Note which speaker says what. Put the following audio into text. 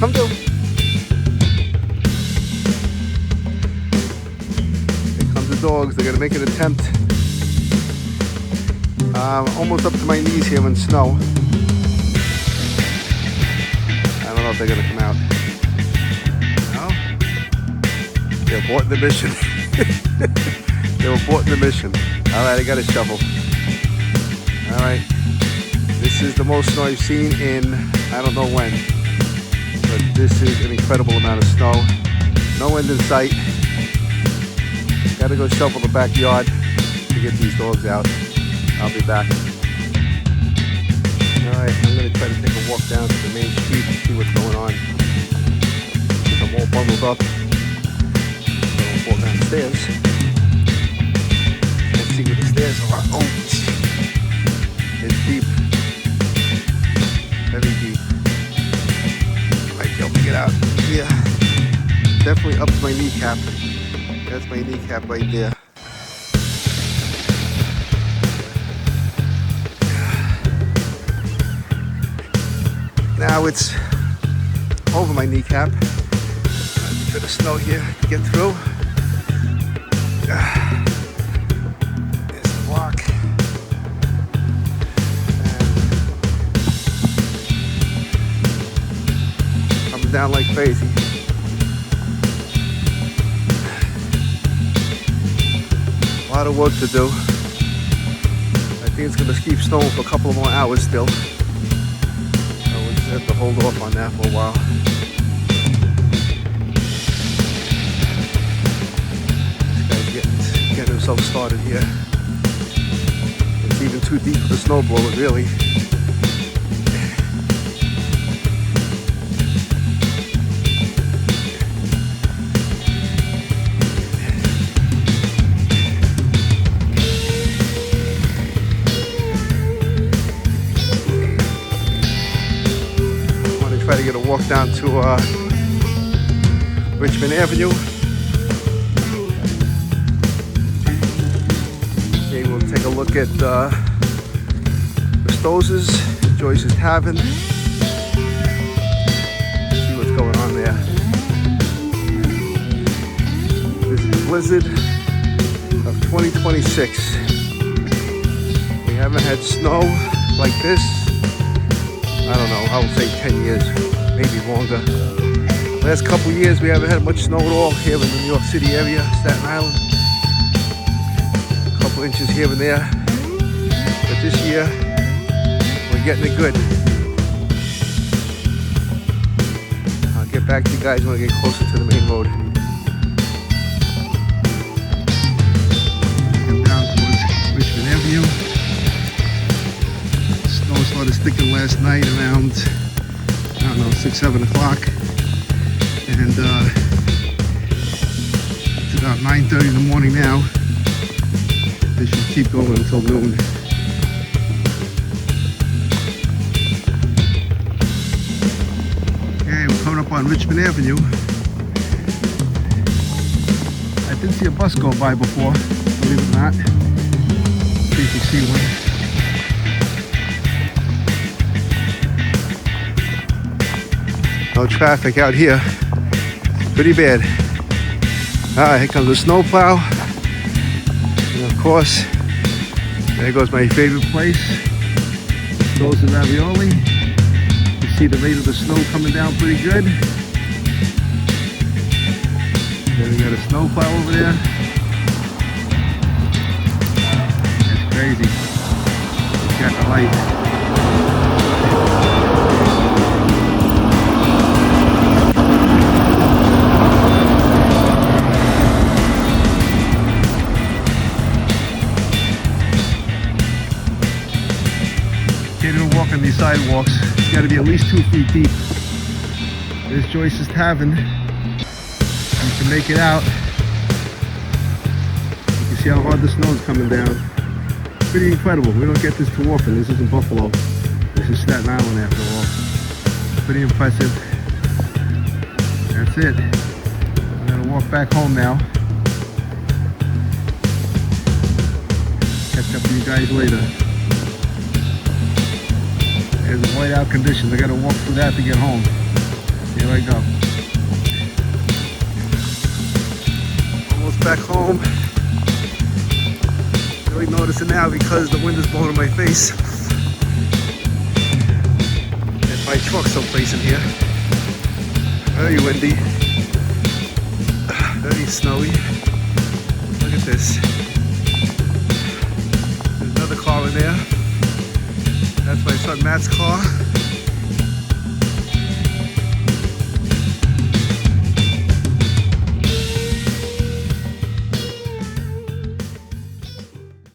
Speaker 1: Come do. Here comes the dogs. They're gonna make an attempt. Almost up to my knees here in snow. I don't know if they're gonna come out. No? They're aborting the mission. They were aborting the mission. Alright, I got a shovel. Alright. This is the most snow I've seen in I don't know when. But this is an incredible amount of snow. No end in sight. Gotta go shovel the backyard to get these dogs out. I'll be back. Alright, I'm gonna try to take a walk down to the main street to see what's going on. I'm all bundled up. So I'll walk downstairs. Let's see where the stairs are. Oh, it's deep. Very deep. Might help me get out. Yeah. Definitely up to my kneecap. That's my kneecap right there. Now it's over my kneecap. A bit of snow here to get through. There's the block. And coming down like crazy. A lot of work to do. I think it's going to keep snowing for a couple of more hours still. I have to hold off on that for a while. This guy's getting himself started here. It's even too deep for the snowblower, really. Try to get a walk down to Richmond Avenue. Okay, we'll take a look at Pastosa's, Joyce's Tavern. See what's going on there. This is Blizzard of 2026. We haven't had snow like this. I don't know, I would say 10 years, maybe longer. Last couple years we haven't had much snow at all here in the New York City area, Staten Island. A couple inches here and there. But this year, we're getting it good. I'll get back to you guys when I get closer to the main road. Get down towards Richmond Avenue. Snow started sticking last night around, I don't know, 6, 7 o'clock. And it's about 9:30 in the morning now. They should keep going until noon. Okay, we're coming up on Richmond Avenue. I did see a bus go by before, believe it or not. See if you see one. No traffic out here. Pretty bad. Alright, here comes the snowplow. And of course, there goes my favorite place. Those are Ravioli. You see the rate of the snow coming down pretty good. Then we got a snowplow over there. That's crazy. It's got the light. On these sidewalks, it's got to be at least 2 feet deep. There's Joyce's Tavern. You can make it out. You can see how hard the snow is coming down. Pretty incredible. We don't get this too often. This isn't Buffalo. This is Staten Island after all. Pretty impressive. That's it. I'm gonna walk back home now. Catch up with you guys later. There's whiteout conditions. I gotta walk through that to get home. Here I go. Almost back home. Really noticing now because the wind is blowing in my face. There's my truck someplace in here. Very windy. Very snowy. Look at this. There's another car in there. That's my son Matt's car.